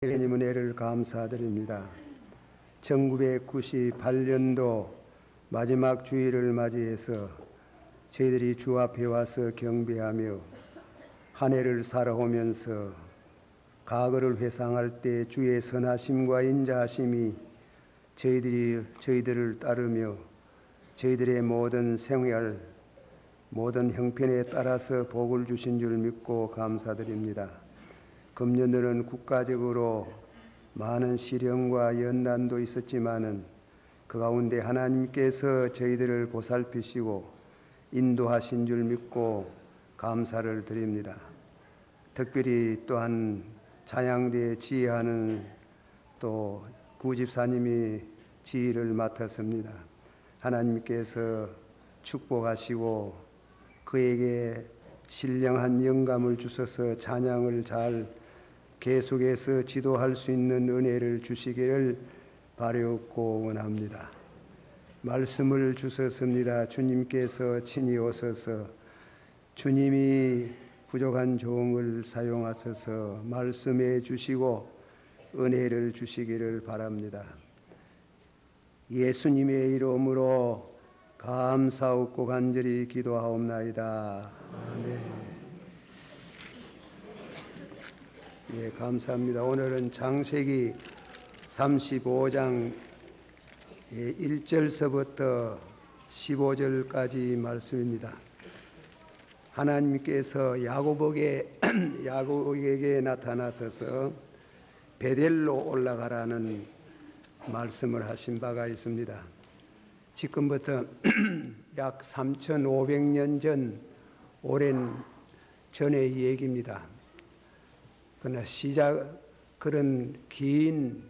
하나님 은혜를 감사드립니다. 1998년도 마지막 주일을 맞이해서 저희들이 주 앞에 와서 경배하며 한 해를 살아오면서 과거를 회상할 때 주의 선하심과 인자하심이 저희들을 따르며 저희들의 모든 생활, 모든 형편에 따라서 복을 주신 줄 믿고 감사드립니다. 금년에는 국가적으로 많은 시련과 연난도 있었지만은 그 가운데 하나님께서 저희들을 보살피시고 인도하신 줄 믿고 감사를 드립니다. 특별히 또한 찬양대에 지휘하는 또 부집사님이 지휘를 맡았습니다. 하나님께서 축복하시고 그에게 신령한 영감을 주셔서 찬양을 잘 계속해서 지도할 수 있는 은혜를 주시기를 바라옵고 원합니다. 말씀을 주셨습니다. 주님께서 친히 오셔서 주님이 부족한 종을 사용하셔서 말씀해 주시고 은혜를 주시기를 바랍니다. 예수님의 이름으로 감사하고 간절히 기도하옵나이다. 아멘. 예, 감사합니다. 오늘은 창세기 35장 1절서부터 15절까지 말씀입니다. 하나님께서 야곱에게 나타나셔서 베델로 올라가라는 말씀을 하신 바가 있습니다. 지금부터 약 3,500년 전 오랜 전의 얘기입니다. 그러나 그런 긴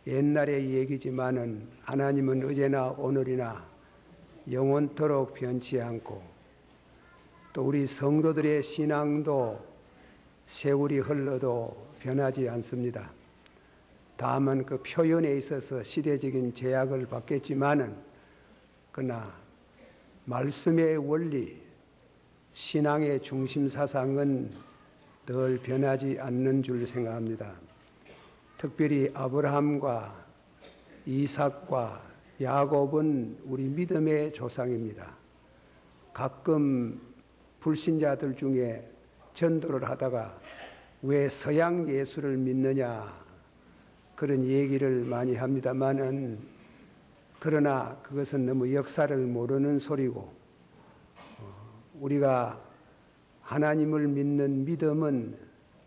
옛날의 얘기지만은 하나님은 어제나 오늘이나 영원토록 변치 않고 또 우리 성도들의 신앙도 세월이 흘러도 변하지 않습니다. 다만 그 표현에 있어서 시대적인 제약을 받겠지만은 그러나 말씀의 원리, 신앙의 중심 사상은 늘 변하지 않는 줄 생각합니다. 특별히 아브라함과 이삭과 야곱은 우리 믿음의 조상입니다. 가끔 불신자들 중에 전도를 하다가 왜 서양 예수를 믿느냐 그런 얘기를 많이 합니다만은 그러나 그것은 너무 역사를 모르는 소리고 우리가 하나님을 믿는 믿음은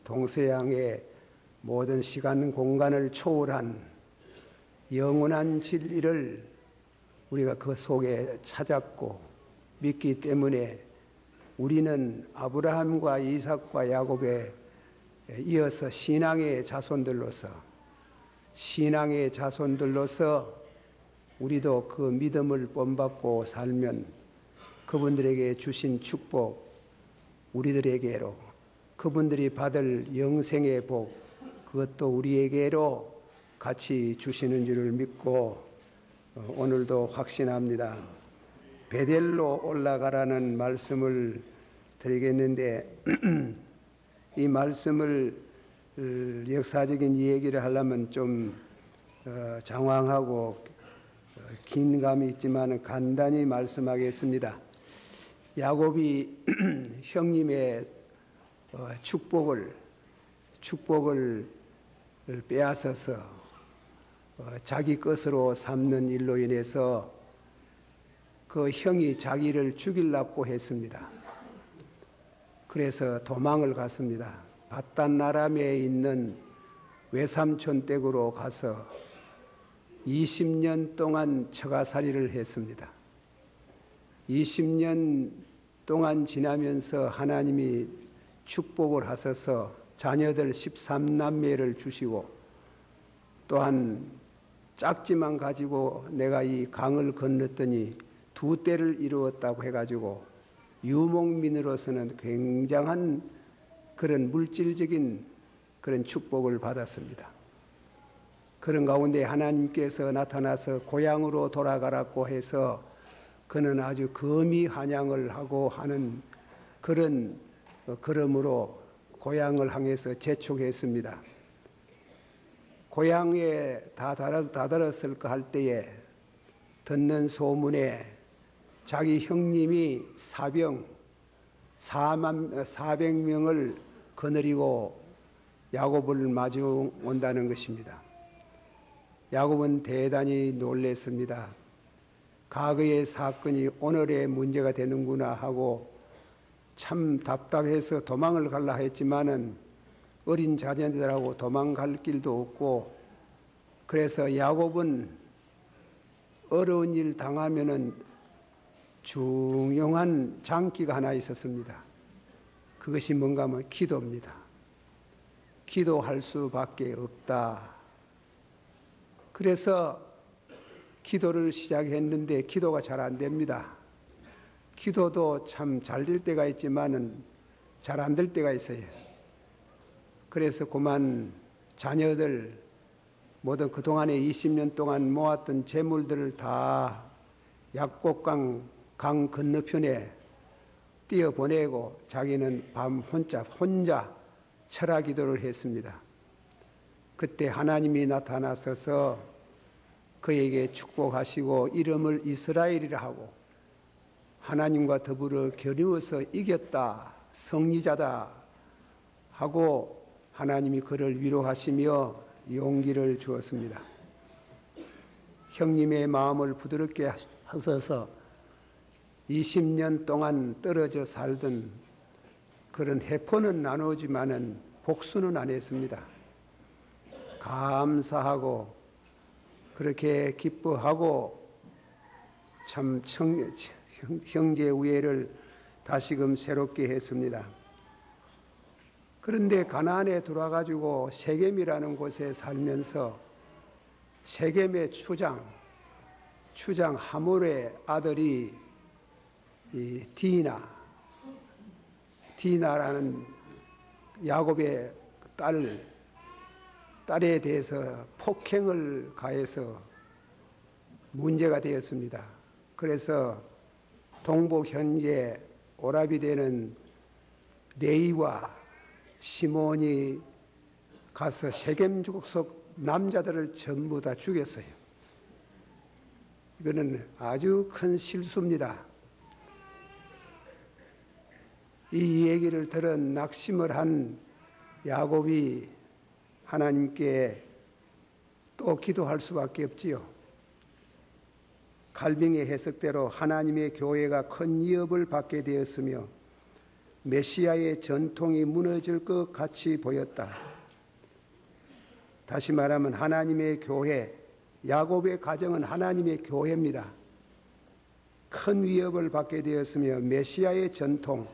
동서양의 모든 시간 공간을 초월한 영원한 진리를 우리가 그 속에 찾았고 믿기 때문에 우리는 아브라함과 이삭과 야곱에 이어서 신앙의 자손들로서 우리도 그 믿음을 본받고 살면 그분들에게 주신 축복 우리들에게로 그분들이 받을 영생의 복 그것도 우리에게로 같이 주시는 줄을 믿고 오늘도 확신합니다. 베델로 올라가라는 말씀을 드리겠는데 이 말씀을 역사적인 얘기를 하려면 좀 장황하고 긴 감이 있지만 간단히 말씀하겠습니다. 야곱이 형님의 축복을 빼앗아서 자기 것으로 삼는 일로 인해서 그 형이 자기를 죽이려고 했습니다. 그래서 도망을 갔습니다. 밧단아람에 있는 외삼촌 댁으로 가서 20년 동안 처가살이를 했습니다. 20년 동안 지나면서 하나님이 축복을 하셔서 자녀들 13남매를 주시고 또한 짝지만 가지고 내가 이 강을 건넜더니 2대를 이루었다고 해가지고 유목민으로서는 굉장한 그런 물질적인 그런 축복을 받았습니다. 그런 가운데 하나님께서 나타나서 고향으로 돌아가라고 해서 그는 아주 금이 한양을 하고 하는 그런 걸음으로 고향을 향해서 재촉했습니다. 고향에 다다랐을까 할 때에 듣는 소문에 자기 형님이 400명을 거느리고 야곱을 마주 온다는 것입니다. 야곱은 대단히 놀랐습니다. 과거의 사건이 오늘의 문제가 되는구나 하고 참 답답해서 도망을 가려 했지만은 어린 자녀들하고 도망갈 길도 없고, 그래서 야곱은 어려운 일 당하면은 중요한 장기가 하나 있었습니다. 그것이 뭔가 하면 기도입니다. 기도할 수밖에 없다. 그래서 기도를 시작했는데 기도가 잘 안 됩니다. 기도도 참 잘 될 때가 있지만은 잘 안 될 때가 있어요. 그래서 그만 자녀들 모든 그동안에 20년 동안 모았던 재물들을 다 약곡강 강 건너편에 띄어보내고 자기는 밤 혼자 철학 기도를 했습니다. 그때 하나님이 나타나셔서 그에게 축복하시고 이름을 이스라엘이라 하고 하나님과 더불어 겨루어서 이겼다, 승리자다 하고 하나님이 그를 위로하시며 용기를 주었습니다. 형님의 마음을 부드럽게 하셔서 20년 동안 떨어져 살던 그런 해포는 나누지만은 복수는 안 했습니다. 감사하고 그렇게 기뻐하고 참 형제 우애를 다시금 새롭게 했습니다. 그런데 가나안에 들어와가지고 세겜이라는 곳에 살면서 세겜의 추장 하몰의 아들이 이 디나라는 야곱의 딸에 대해서 폭행을 가해서 문제가 되었습니다. 그래서 동북 현재 오라비 되는 레이와 시몬이 가서 세겜 족속 남자들을 전부 다 죽였어요. 이거는 아주 큰 실수입니다. 이 얘기를 들은 낙심을 한 야곱이 하나님께 또 기도할 수밖에 없지요. 칼빙의 해석대로 하나님의 교회가 큰 위협을 받게 되었으며 메시아의 전통이 무너질 것 같이 보였다. 다시 말하면 하나님의 교회, 야곱의 가정은 하나님의 교회입니다. 큰 위협을 받게 되었으며 메시아의 전통,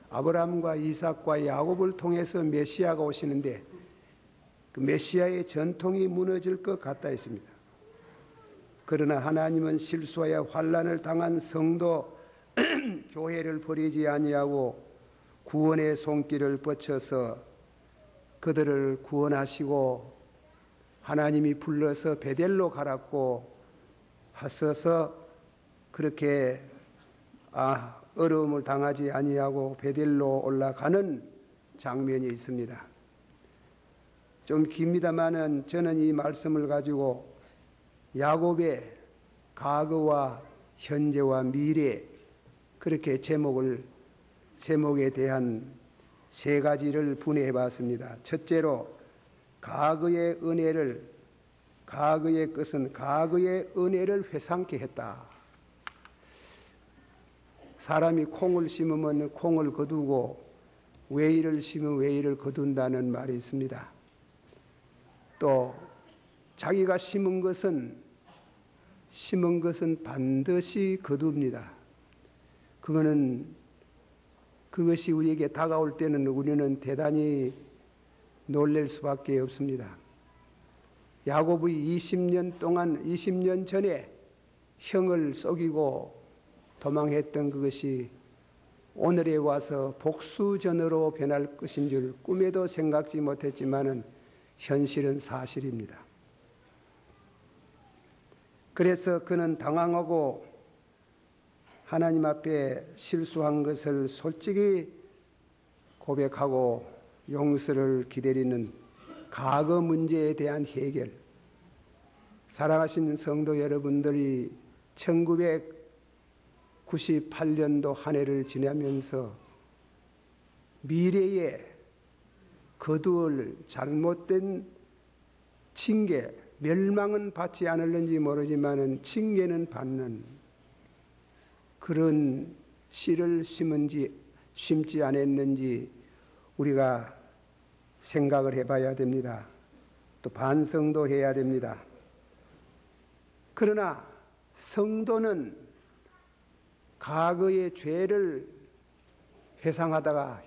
아브라함과 이삭과 야곱을 통해서 메시아가 오시는데 그 메시아의 전통이 무너질 것 같다 했습니다. 그러나 하나님은 실수하여 환난을 당한 성도 교회를 버리지 아니하고 구원의 손길을 뻗쳐서 그들을 구원하시고 하나님이 불러서 베델로 가라고 하셔서 그렇게 어려움을 당하지 아니하고 베델로 올라가는 장면이 있습니다. 좀 깁니다마는 저는 이 말씀을 가지고 야곱의 과거와 현재와 미래 그렇게 제목에 대한 세 가지를 분해해 봤습니다. 첫째로 과거의 것은 과거의 은혜를 회상케 했다. 사람이 콩을 심으면 콩을 거두고 외일을 심으면 외일을 거둔다는 말이 있습니다. 또 자기가 심은 것은 반드시 거둡니다. 그것이 우리에게 다가올 때는 우리는 대단히 놀랄 수밖에 없습니다. 야곱이 20년 전에 형을 속이고 도망했던 그것이 오늘에 와서 복수전으로 변할 것인 줄 꿈에도 생각지 못했지만은 현실은 사실입니다. 그래서 그는 당황하고 하나님 앞에 실수한 것을 솔직히 고백하고 용서를 기다리는 과거 문제에 대한 해결. 사랑하시는 성도 여러분들이 1998년도 한 해를 지나면서 미래에 거두을 잘못된 징계, 멸망은 받지 않을는지 모르지만 징계는 받는 그런 씨를 심지 않았는지 우리가 생각을 해봐야 됩니다. 또 반성도 해야 됩니다. 그러나 성도는 과거의 죄를 회상하다가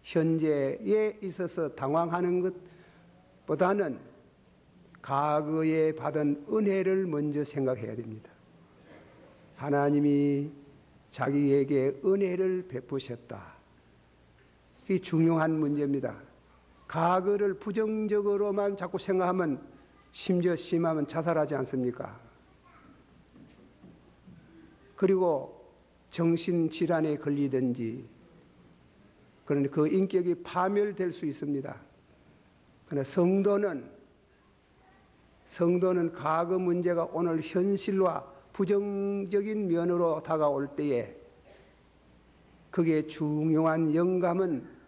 현재에 있어서 당황하는 것보다는 과거에 받은 은혜를 먼저 생각해야 됩니다. 하나님이 자기에게 은혜를 베푸셨다. 이게 중요한 문제입니다. 과거를 부정적으로만 자꾸 생각하면 심지어 심하면 자살하지 않습니까? 그리고 정신질환에 걸리든지 그러니 그 인격이 파멸될 수 있습니다. 그러나 성도는 과거 문제가 오늘 현실과 부정적인 면으로 다가올 때에 그게 중요한 영감은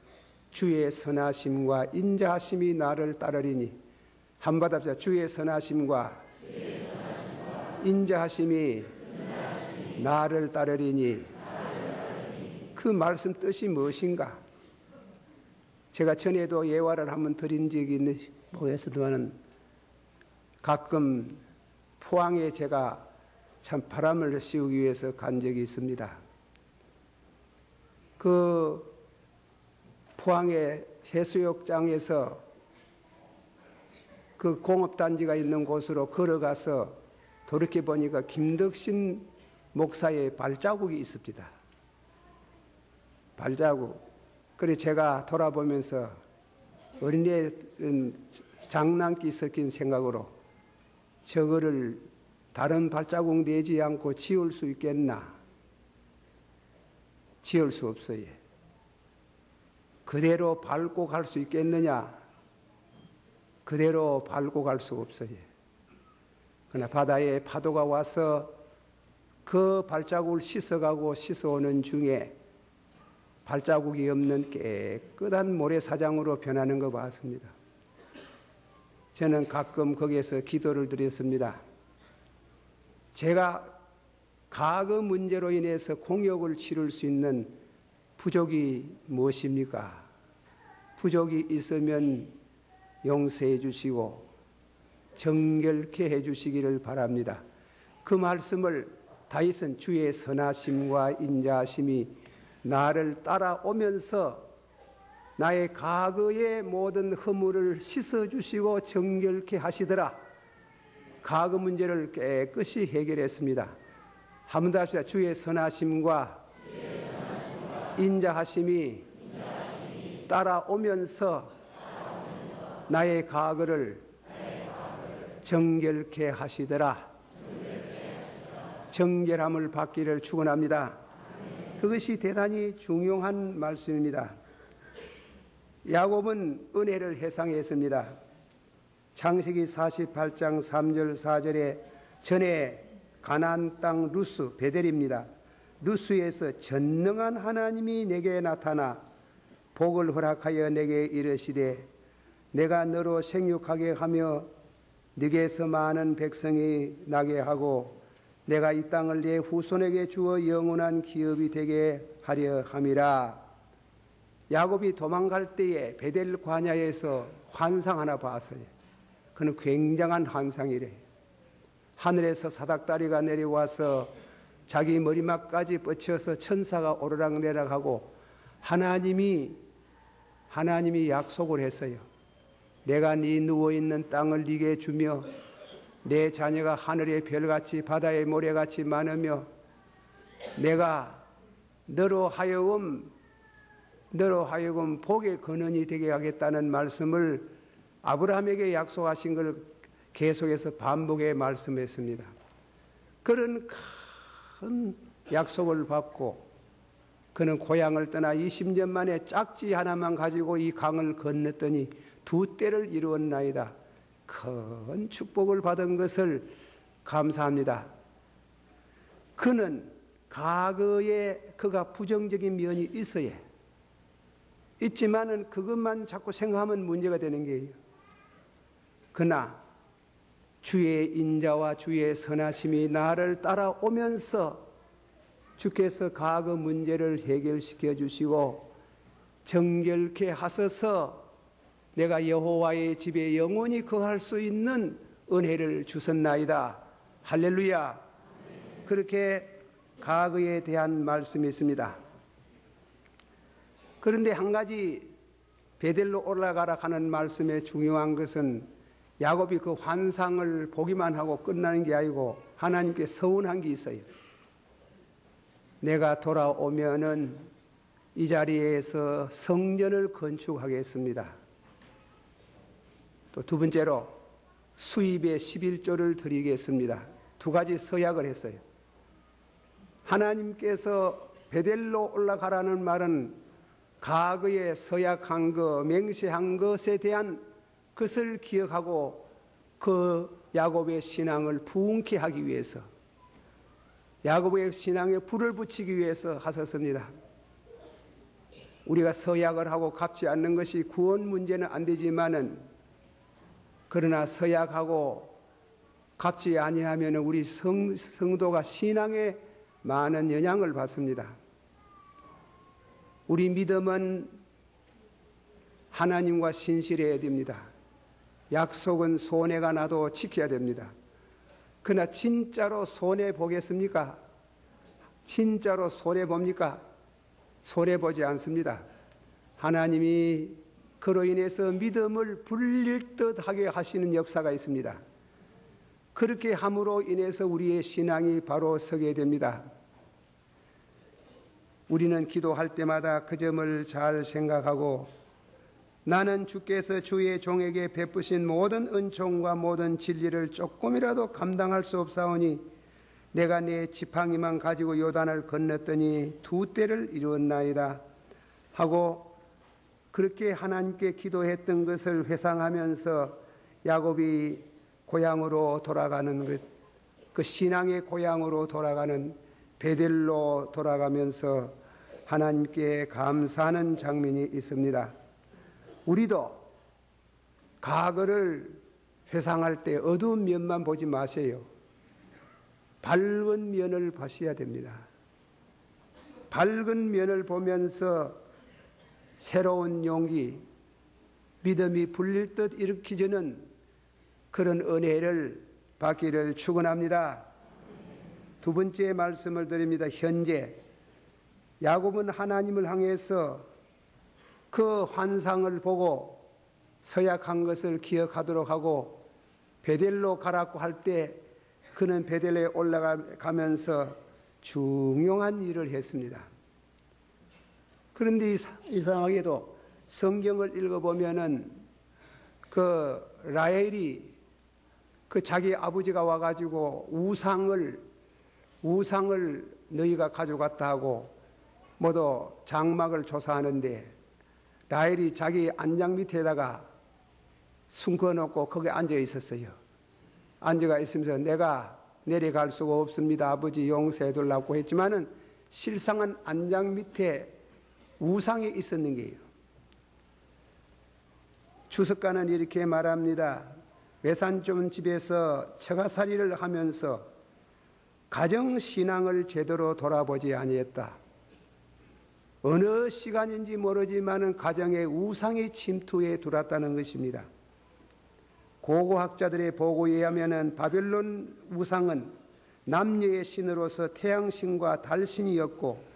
주의 선하심과 인자하심이 나를 따르리니 한번 합시다. 주의 선하심과 인자하심이 나를 따르리니 그 말씀 뜻이 무엇인가? 제가 전에도 예화를 한번 드린 적이 있는지 모르겠습니다만 가끔 포항에 제가 참 바람을 씌우기 위해서 간 적이 있습니다. 그 포항의 해수욕장에서 그 공업단지가 있는 곳으로 걸어가서 돌이켜 보니까 김덕신 목사의 발자국이 있습니다. 발자국. 그래 제가 돌아보면서 어린애는 장난기 섞인 생각으로 저거를 다른 발자국 내지 않고 지울 수 있겠나? 지울 수 없어요. 그대로 밟고 갈 수 있겠느냐? 그대로 밟고 갈 수 없어요. 그러나 바다에 파도가 와서 그 발자국을 씻어가고 씻어오는 중에 발자국이 없는 깨끗한 모래사장으로 변하는 거 봤습니다. 저는 가끔 거기에서 기도를 드렸습니다. 제가 과거 문제로 인해서 공역을 치를 수 있는 부족이 무엇입니까? 부족이 있으면 용서해 주시고 정결케 해 주시기를 바랍니다. 그 말씀을 다윗은 주의 선하심과 인자하심이 나를 따라오면서 나의 과거의 모든 허물을 씻어주시고 정결케 하시더라. 과거 문제를 깨끗이 해결했습니다. 한 번 더 합시다. 주의 선하심과 인자하심이 따라오면서 나의 과거를 정결케 하시더라. 정결함을 받기를 축원합니다. 그것이 대단히 중요한 말씀입니다. 야곱은 은혜를 회상했습니다. 창세기 48장 3절 4절에 전에 가나안 땅 루스 베델입니다. 루스에서 전능한 하나님이 내게 나타나 복을 허락하여 내게 이르시되 내가 너로 생육하게 하며 네게서 많은 백성이 나게 하고 내가 이 땅을 네 후손에게 주어 영원한 기업이 되게 하려 함이라. 야곱이 도망갈 때에 베델 광야에서 환상 하나 봤어요. 그는 굉장한 환상이래. 하늘에서 사닥다리가 내려와서 자기 머리맡까지 뻗쳐서 천사가 오르락내락 하고 하나님이 약속을 했어요. 내가 네 누워있는 땅을 네게 주며 내 자녀가 하늘의 별같이 바다의 모래같이 많으며 내가 너로 하여금 복의 근원이 되게 하겠다는 말씀을 아브라함에게 약속하신 걸 계속해서 반복해 말씀했습니다. 그런 큰 약속을 받고 그는 고향을 떠나 20년 만에 짝지 하나만 가지고 이 강을 건넜더니 2대를 이루었나이다. 큰 축복을 받은 것을 감사합니다. 그는 과거에 그가 부정적인 면이 있어야 있지만은 그것만 자꾸 생각하면 문제가 되는 거예요. 그러나 주의 인자와 주의 선하심이 나를 따라오면서 주께서 과거 문제를 해결시켜 주시고 정결케 하셔서 내가 여호와의 집에 영원히 거할 수 있는 은혜를 주셨나이다. 할렐루야. 그렇게 과거에 대한 말씀이 있습니다. 그런데 한 가지 베델로 올라가라 하는 말씀의 중요한 것은 야곱이 그 환상을 보기만 하고 끝나는 게 아니고 하나님께 서운한 게 있어요. 내가 돌아오면은 이 자리에서 성전을 건축하겠습니다. 또 두 번째로 수입의 11조를 드리겠습니다. 두 가지 서약을 했어요. 하나님께서 베델로 올라가라는 말은 과거에 서약한 것, 맹세한 것에 대한 것을 기억하고 그 야곱의 신앙을 부흥케 하기 위해서, 야곱의 신앙에 불을 붙이기 위해서 하셨습니다. 우리가 서약을 하고 갚지 않는 것이 구원 문제는 안 되지만은, 그러나 서약하고 갚지 아니하면 우리 성도가 신앙에 많은 영향을 받습니다. 우리 믿음은 하나님과 신실해야 됩니다. 약속은 손해가 나도 지켜야 됩니다. 그러나 진짜로 손해 보겠습니까? 진짜로 손해 봅니까? 손해 보지 않습니다. 하나님이 그로 인해서 믿음을 불릴 듯 하게 하시는 역사가 있습니다. 그렇게 함으로 인해서 우리의 신앙이 바로 서게 됩니다. 우리는 기도할 때마다 그 점을 잘 생각하고, 나는 주께서 주의 종에게 베푸신 모든 은총과 모든 진리를 조금이라도 감당할 수 없사오니 내가 내 지팡이만 가지고 요단을 건넜더니 2대를 이루었나이다 하고, 그렇게 하나님께 기도했던 것을 회상하면서 야곱이 고향으로 돌아가는 것, 그 신앙의 고향으로 돌아가는 베델로 돌아가면서 하나님께 감사하는 장면이 있습니다. 우리도 과거를 회상할 때 어두운 면만 보지 마세요. 밝은 면을 보셔야 됩니다. 밝은 면을 보면서 새로운 용기, 믿음이 불릴 듯 일으키지는 그런 은혜를 받기를 축원합니다. 두 번째 말씀을 드립니다. 현재 야곱은 하나님을 향해서 그 환상을 보고 서약한 것을 기억하도록 하고, 베델로 가라고 할 때 그는 베델에 올라가면서 중요한 일을 했습니다. 그런데 이상하게도 성경을 읽어보면은 그 라헬이 그 자기 아버지가 와가지고 우상을 너희가 가져갔다 하고 모두 장막을 조사하는데, 라헬이 자기 안장 밑에다가 숨겨놓고 거기 앉아 있었어요. 앉아 있으면서 내가 내려갈 수가 없습니다. 아버지 용서해 달라고 했지만은 실상은 안장 밑에 우상이 있었는 게요. 주석가는 이렇게 말합니다. 외산촌 집에서 처가살이를 하면서 가정신앙을 제대로 돌아보지 아니했다. 어느 시간인지 모르지만은 가정에 우상의 침투에 들어왔다는 것입니다. 고고학자들의 보고에 의하면은 바벨론 우상은 남녀의 신으로서 태양신과 달신이었고,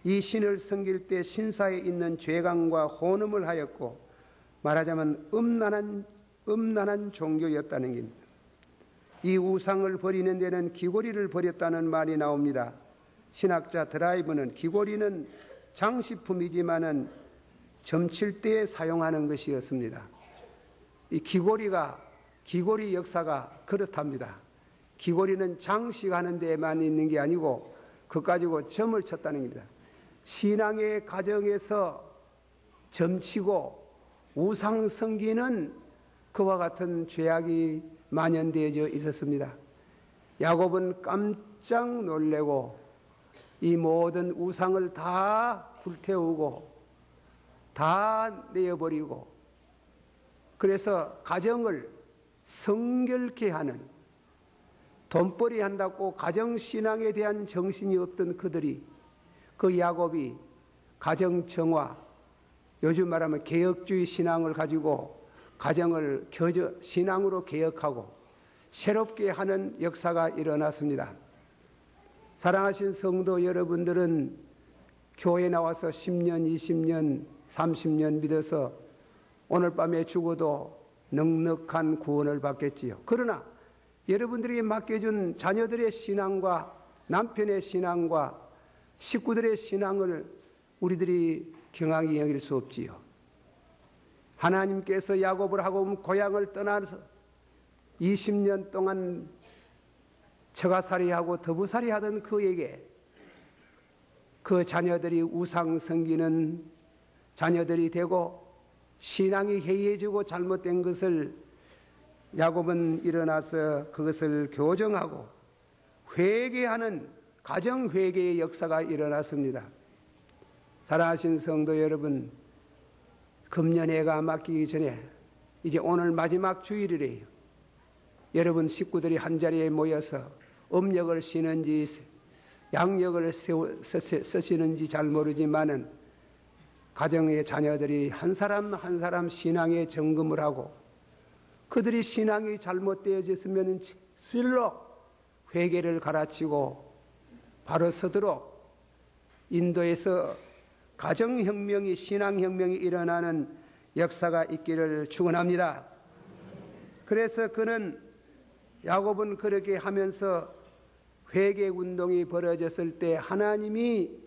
이 신을 섬길 때 신사에 있는 죄감과 혼음을 하였고, 말하자면 음란한 종교였다는 겁니다. 이 우상을 버리는 데는 귀고리를 버렸다는 말이 나옵니다. 신학자 드라이브는 귀고리는 장식품이지만은 점칠 때 사용하는 것이었습니다. 이 귀고리 역사가 그렇답니다. 귀고리는 장식하는 데만 있는 게 아니고 그것 가지고 점을 쳤다는 겁니다. 신앙의 가정에서 점치고 우상 섬기는 그와 같은 죄악이 만연되어져 있었습니다. 야곱은 깜짝 놀래고 이 모든 우상을 다 불태우고 다 내어버리고, 그래서 가정을 성결케 하는, 돈벌이 한다고 가정신앙에 대한 정신이 없던 그들이, 그 야곱이 가정정화, 요즘 말하면 개혁주의 신앙을 가지고 가정을 신앙으로 개혁하고 새롭게 하는 역사가 일어났습니다. 사랑하신 성도 여러분들은 교회에 나와서 10년, 20년, 30년 믿어서 오늘 밤에 죽어도 넉넉한 구원을 받겠지요. 그러나 여러분들에게 맡겨준 자녀들의 신앙과 남편의 신앙과 식구들의 신앙을 우리들이 경악히 여길 수 없지요. 하나님께서 야곱을 하고 고향을 떠나서 20년 동안 처가살이하고 더부살이 하던 그에게 그 자녀들이 우상 섬기는 자녀들이 되고 신앙이 해이해지고 잘못된 것을 야곱은 일어나서 그것을 교정하고 회개하는 가정회개의 역사가 일어났습니다. 사랑하신 성도 여러분, 금년해가 맡기기 전에 이제 오늘 마지막 주일이래요. 여러분 식구들이 한자리에 모여서 음력을 쉬는지 양력을 쓰시는지 잘 모르지만은 가정의 자녀들이 한 사람 한 사람 신앙에 점검을 하고 그들이 신앙이 잘못되어졌으면 실로 회개를 가르치고 바로 서도록 인도에서 가정혁명이 신앙혁명이 일어나는 역사가 있기를 축원합니다. 그래서 야곱은 그렇게 하면서 회개운동이 벌어졌을 때 하나님이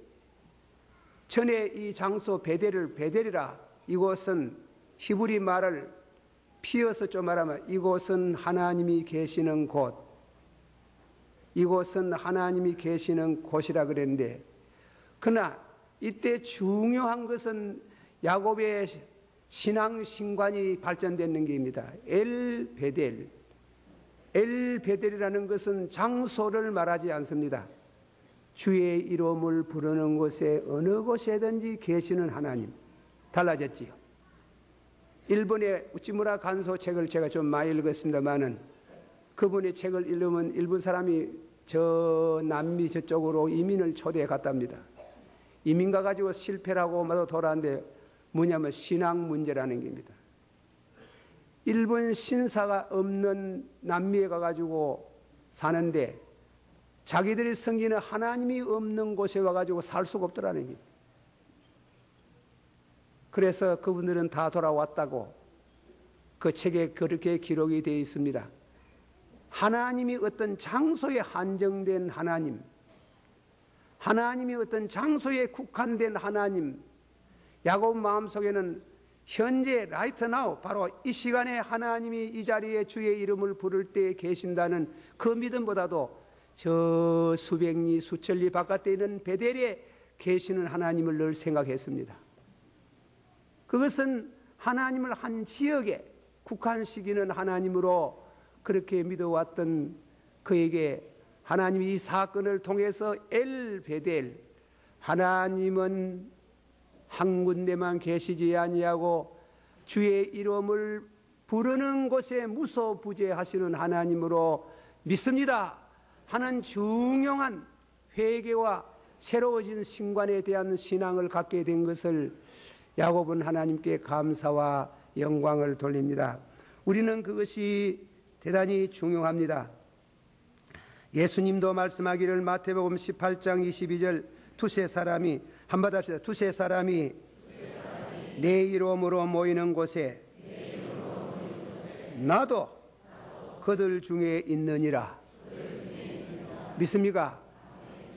전에 이 장소 베델이라, 이곳은 히브리 말을 피어서 좀 말하면 이곳은 하나님이 계시는 곳, 이곳은 하나님이 계시는 곳이라 그랬는데, 그러나 이때 중요한 것은 야곱의 신앙 신관이 발전되는 게입니다. 엘베델이라는 것은 장소를 말하지 않습니다. 주의 이름을 부르는 곳에 어느 곳에든지 계시는 하나님. 달라졌지요. 일본의 우찌무라 간소 책을 제가 좀 많이 읽었습니다만은 그분의 책을 읽으면 일본 사람이 저 남미 저쪽으로 이민을 초대해 갔답니다. 이민 가가지고 실패라고 마저 돌아왔는데 뭐냐면 신앙 문제라는 겁니다. 일본 신사가 없는 남미에 가가지고 사는데 자기들이 섬기는 하나님이 없는 곳에 와가지고 살 수가 없더라는 겁니다. 그래서 그분들은 다 돌아왔다고 그 책에 그렇게 기록이 되어 있습니다. 하나님이 어떤 장소에 한정된 하나님, 하나님이 어떤 장소에 국한된 하나님, 야곱 마음속에는 현재 라이트 나우 바로 이 시간에 하나님이 이 자리에 주의 이름을 부를 때 계신다는 그 믿음보다도 저 수백리 수천리 바깥에 있는 베델에 계시는 하나님을 늘 생각했습니다. 그것은 하나님을 한 지역에 국한시키는 하나님으로 그렇게 믿어왔던 그에게 하나님이 이 사건을 통해서 엘베델, 하나님은 한 군데만 계시지 아니하고 주의 이름을 부르는 곳에 무소부재하시는 하나님으로 믿습니다 하는 중요한 회개와 새로워진 신관에 대한 신앙을 갖게 된 것을 야곱은 하나님께 감사와 영광을 돌립니다. 우리는 그것이 대단히 중요합니다. 예수님도 말씀하기를 마태복음 18장 22절 두세 사람이 한번 합시다. 두세 사람이 내 이름으로 모이는 곳에 나도 그들 중에 있느니라. 믿습니까?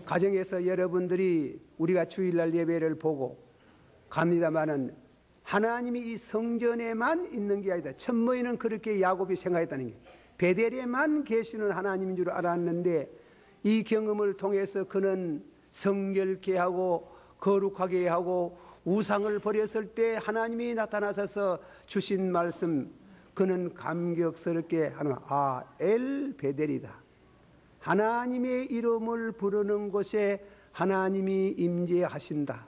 가정에서 여러분들이 우리가 주일날 예배를 보고 갑니다마는 하나님이 이 성전에만 있는 게 아니다. 첫 모이는 그렇게 야곱이 생각했다는 게 베델에만 계시는 하나님인 줄 알았는데 이 경험을 통해서 그는 성결케 하고 거룩하게 하고 우상을 버렸을 때 하나님이 나타나셔서 주신 말씀, 그는 감격스럽게 하는 엘 베델이다. 하나님의 이름을 부르는 곳에 하나님이 임재하신다.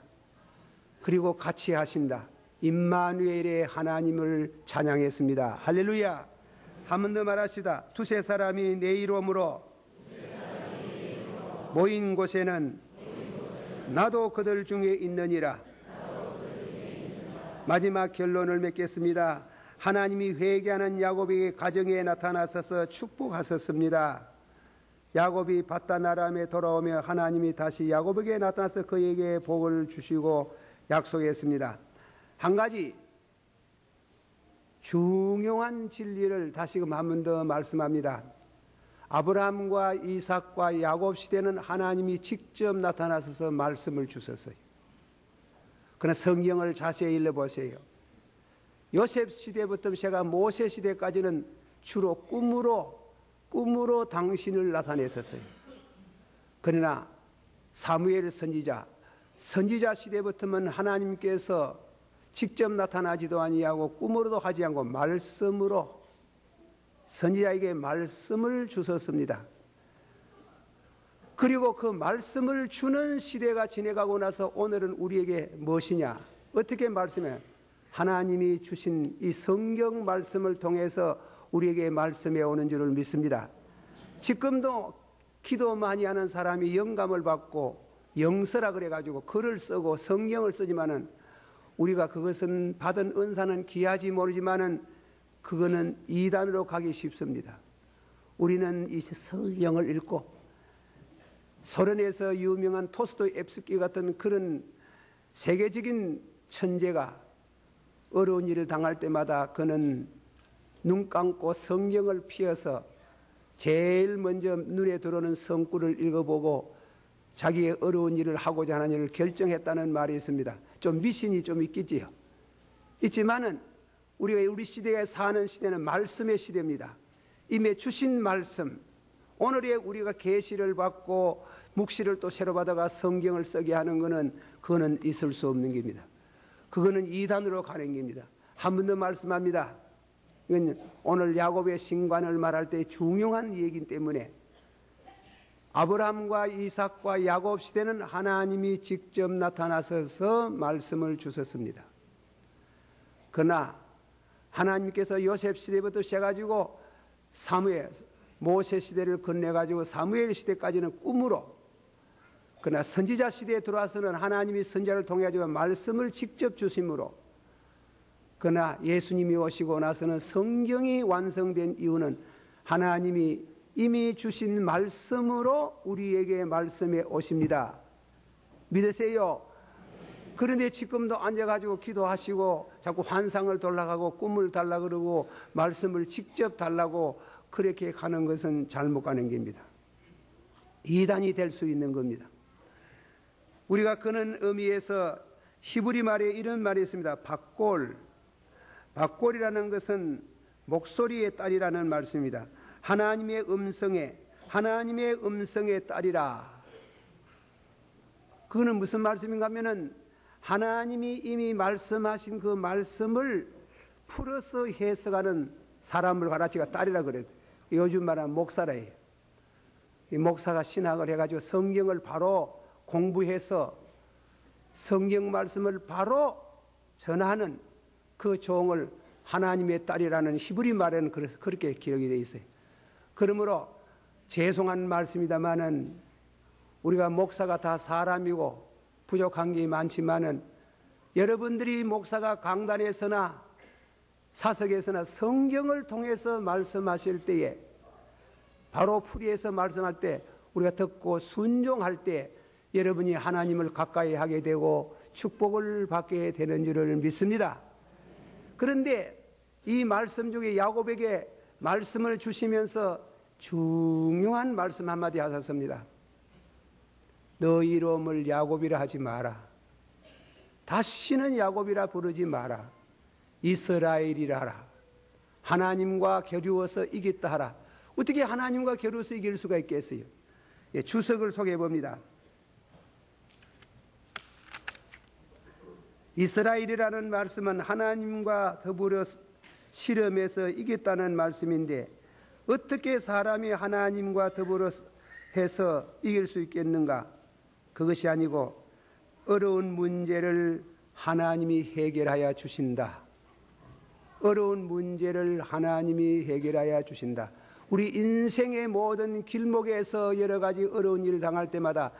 그리고 같이 하신다. 임마누엘의 하나님을 찬양했습니다. 할렐루야. 한 번 더 말합시다. 두세 사람이 내 이름으로 모인 곳에는 나도 그들 중에 있느니라. 마지막 결론을 맺겠습니다. 하나님이 회개하는 야곱에게 가정에 나타나셔서 축복하셨습니다. 야곱이 밧단 아람에 돌아오며 하나님이 다시 야곱에게 나타나서 그에게 복을 주시고 약속했습니다. 한 가지 중요한 진리를 다시금 한 번 더 말씀합니다. 아브라함과 이삭과 야곱 시대는 하나님이 직접 나타나셔서 말씀을 주셨어요. 그러나 성경을 자세히 읽어보세요. 요셉 시대부터 제가 모세 시대까지는 주로 꿈으로 당신을 나타냈었어요. 그러나 사무엘 선지자 시대부터는 하나님께서 직접 나타나지도 아니하고 꿈으로도 하지 않고 말씀으로 선지자에게 말씀을 주셨습니다. 그리고 그 말씀을 주는 시대가 지나가고 나서 오늘은 우리에게 무엇이냐? 어떻게 말씀해? 하나님이 주신 이 성경 말씀을 통해서 우리에게 말씀해 오는 줄을 믿습니다. 지금도 기도 많이 하는 사람이 영감을 받고 영서라 그래가지고 글을 쓰고 성경을 쓰지만은 우리가 그것은 받은 은사는 귀하지 모르지만은 그거는 이단으로 가기 쉽습니다. 우리는 이 성경을 읽고 소련에서 유명한 토스토옙스키 같은 그런 세계적인 천재가 어려운 일을 당할 때마다 그는 눈 감고 성경을 펴서 제일 먼저 눈에 들어오는 성구를 읽어보고 자기의 어려운 일을 하고자 하는 일을 결정했다는 말이 있습니다. 좀 미신이 좀 있겠지요. 있지만은 우리 시대에 사는 시대는 말씀의 시대입니다. 이미 주신 말씀, 오늘에 우리가 계시를 받고 묵시를 또 새로 받아가 성경을 쓰게 하는 것은 그거는 있을 수 없는 겁니다. 그거는 이단으로 가는 겁니다. 한 번 더 말씀합니다. 이건 오늘 야곱의 신관을 말할 때 중요한 얘기이기 때문에 아브라함과 이삭과 야곱 시대는 하나님이 직접 나타나셔서 말씀을 주셨습니다. 그러나 하나님께서 요셉 시대부터 시작해가지고 모세 시대를 건네가지고 사무엘 시대까지는 꿈으로, 그러나 선지자 시대에 들어와서는 하나님이 선지자를 통해가지고 말씀을 직접 주심으로, 그러나 예수님이 오시고 나서는 성경이 완성된 이유는 하나님이 이미 주신 말씀으로 우리에게 말씀해 오십니다. 믿으세요? 그런데 지금도 앉아가지고 기도하시고 자꾸 환상을 돌아가고 꿈을 달라 그러고 말씀을 직접 달라고 그렇게 가는 것은 잘못 가는 겁니다. 이단이 될 수 있는 겁니다. 우리가 그런 의미에서 히브리 말에 이런 말이 있습니다. 박골이라는 것은 목소리의 딸이라는 말씀입니다. 하나님의 음성에 딸이라. 그거는 무슨 말씀인가 하면은 하나님이 이미 말씀하신 그 말씀을 풀어서 해석하는 사람을 가르치가 딸이라 그래요. 요즘 말하는 목사라예요. 이 목사가 신학을 해가지고 성경을 바로 공부해서 성경 말씀을 바로 전하는 그 종을 하나님의 딸이라는 히브리 말에는 그렇게 기록이 되어 있어요. 그러므로 죄송한 말씀이다마는 우리가 목사가 다 사람이고 부족한 게 많지만은 여러분들이 목사가 강단에서나 사석에서나 성경을 통해서 말씀하실 때에 바로 풀이해서 말씀할 때 우리가 듣고 순종할 때 여러분이 하나님을 가까이 하게 되고 축복을 받게 되는 줄을 믿습니다. 그런데 이 말씀 중에 야곱에게 말씀을 주시면서 중요한 말씀 한마디 하셨습니다. 너 이름을 야곱이라 하지 마라. 다시는 야곱이라 부르지 마라. 이스라엘이라 하라. 하나님과 겨루어서 이겼다 하라. 어떻게 하나님과 겨루어서 이길 수가 있겠어요? 주석을 소개해 봅니다. 이스라엘이라는 말씀은 하나님과 더불어 실험해서 이겼다는 말씀인데 어떻게 사람이 하나님과 더불어 해서 이길 수 있겠는가? 그것이 아니고 어려운 문제를 하나님이 해결하여 주신다. 어려운 문제를 하나님이 해결하여 주신다. 우리 인생의 모든 길목에서 여러 가지 어려운 일을 당할 때마다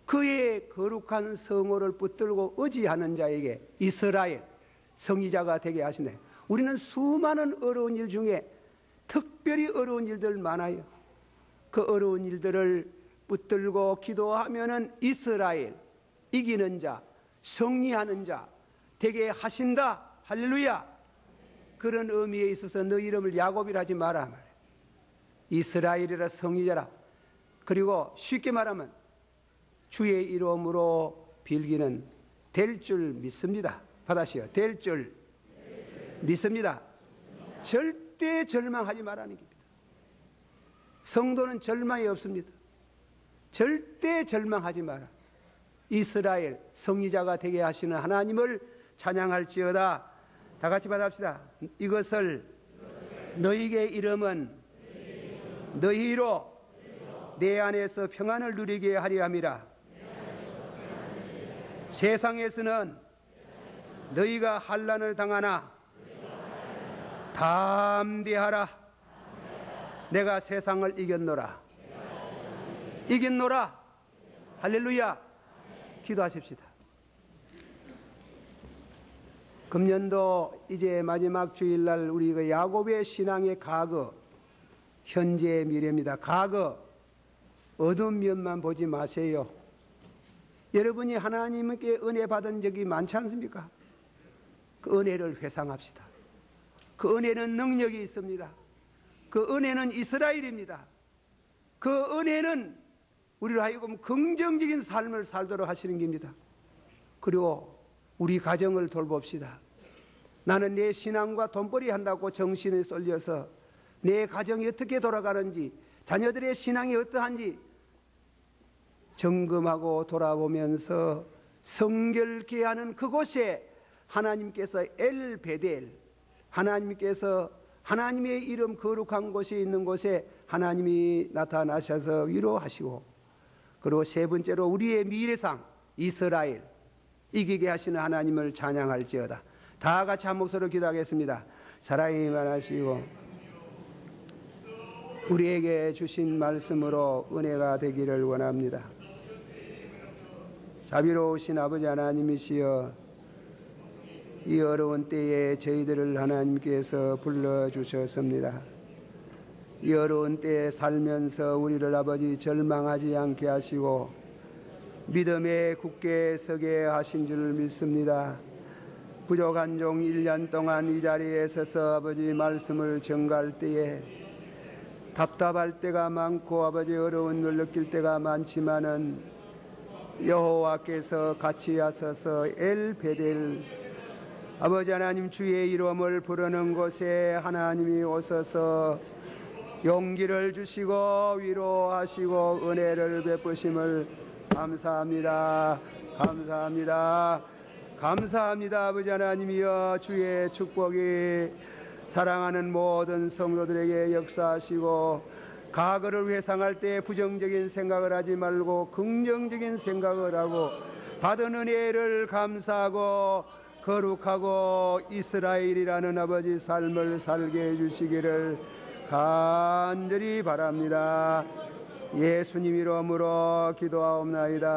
그의 거룩한 성호를 붙들고 의지하는 자에게 이스라엘 성의자가 되게 하시네. 우리는 수많은 어려운 일 중에 특별히 어려운 일들 많아요. 그 어려운 일들을 붙들고 기도하면은 이스라엘 이기는 자, 승리하는 자 되게 하신다. 할렐루야. 그런 의미에 있어서 너 이름을 야곱이라 하지 마라 말이야. 이스라엘이라 성의자라. 그리고 쉽게 말하면 주의 이름으로 빌기는 될 줄 믿습니다. 받아시오. 될 줄 믿습니다. 절대 절망하지 말라는 겁니다. 성도는 절망이 없습니다. 절대 절망하지 마라. 이스라엘 성의자가 되게 하시는 하나님을 찬양할지어다. 다 같이 받아봅시다. 이것을 너희에게 이름은 너희로 내 안에서 평안을 누리게 하려 함이라. 세상에서는 너희가 환난을 당하나 담대하라. 내가 세상을 이겼노라. 이겼노라. 할렐루야. 기도하십시다. 금년도 이제 마지막 주일날 우리 야곱의 신앙의 과거, 현재, 미래입니다. 과거 어두운 면만 보지 마세요. 여러분이 하나님께 은혜 받은 적이 많지 않습니까? 그 은혜를 회상합시다. 그 은혜는 능력이 있습니다. 그 은혜는 이스라엘입니다. 그 은혜는 우리로 하여금 긍정적인 삶을 살도록 하시는 겁니다. 그리고 우리 가정을 돌봅시다. 나는 내 신앙과 돈벌이 한다고 정신에 쏠려서 내 가정이 어떻게 돌아가는지, 자녀들의 신앙이 어떠한지 점검하고 돌아보면서 성결케 하는 그곳에 하나님께서 엘베델, 하나님께서 하나님의 이름 거룩한 곳이 있는 곳에 하나님이 나타나셔서 위로하시고, 그리고 세 번째로 우리의 미래상 이스라엘 이기게 하시는 하나님을 찬양할지어다. 다 같이 한 목소리로 기도하겠습니다. 사랑이 많으시고 우리에게 주신 말씀으로 은혜가 되기를 원합니다. 자비로우신 아버지 하나님이시여, 이 어려운 때에 저희들을 하나님께서 불러주셨습니다. 이 어려운 때에 살면서 우리를 아버지 절망하지 않게 하시고 믿음에 굳게 서게 하신 줄 믿습니다. 부족한 종 1년 동안 이 자리에 서서 아버지 말씀을 전가할 때에 답답할 때가 많고 아버지 어려운 걸 느낄 때가 많지만은 여호와께서 같이 하셔서 엘베델, 아버지 하나님 주의 이름을 부르는 곳에 하나님이 오셔서 용기를 주시고 위로하시고 은혜를 베푸심을 감사합니다. 감사합니다. 감사합니다. 아버지 하나님이여, 주의 축복이 사랑하는 모든 성도들에게 역사하시고, 과거를 회상할 때 부정적인 생각을 하지 말고 긍정적인 생각을 하고 받은 은혜를 감사하고 거룩하고 이스라엘이라는 아버지 삶을 살게 해주시기를 간절히 바랍니다. 예수님 이름으로 기도하옵나이다.